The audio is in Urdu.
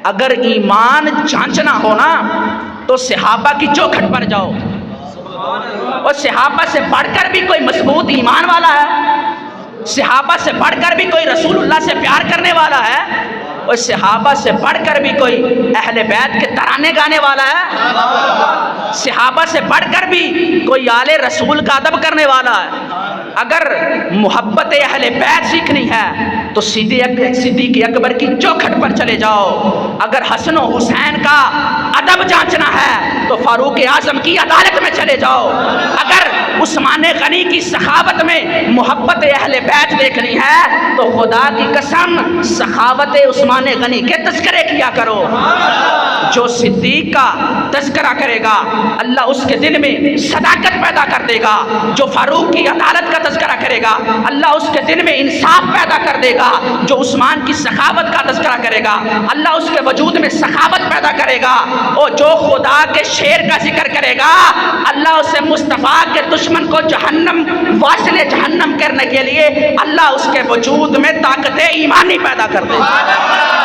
اگر ایمان جانچنا ہو نا تو صحابہ کی چوکھٹ پر جاؤ، اور صحابہ سے بڑھ کر بھی کوئی مضبوط ایمان والا ہے؟ صحابہ سے بڑھ کر بھی کوئی رسول اللہ سے پیار کرنے والا ہے؟ اور صحابہ سے بڑھ کر بھی کوئی اہل بیت کے ترانے گانے والا ہے؟ صحابہ سے بڑھ کر بھی کوئی آل رسول کا ادب کرنے والا ہے؟ اگر محبت اہل بیت سیکھنی ہے تو صدیق اکبر کی چوکھٹ پر چلے جاؤ، اگر حسن و حسین کا ادب جانچنا ہے تو فاروق اعظم کی عدالت میں چلے جاؤ، اگر عثمان غنی کی سخاوت میں محبت اہل بیت دیکھنی ہے تو خدا کی قسم سخاوت عثمان غنی کے تذکرے کیا کرو۔ جو صدیق کا تذکرہ کرے گا اللہ اس کے دل میں صداقت پیدا کر دے گا، جو فاروق کی عدالت کا تذکرہ کرے گا اللہ اس کے دل میں انصاف پیدا کر دے گا، جو عثمان کی سخاوت کا تذکرہ کرے گا اللہ اس کے وجود میں سخاوت پیدا کرے گا، اور جو خدا کے شیر کا ذکر کرے گا اللہ اسے مصطفیٰ کے دشمن کو جہنم واصل جہنم کرنے کے لیے اللہ اس کے وجود میں طاقت ایمانی پیدا کر دے گا۔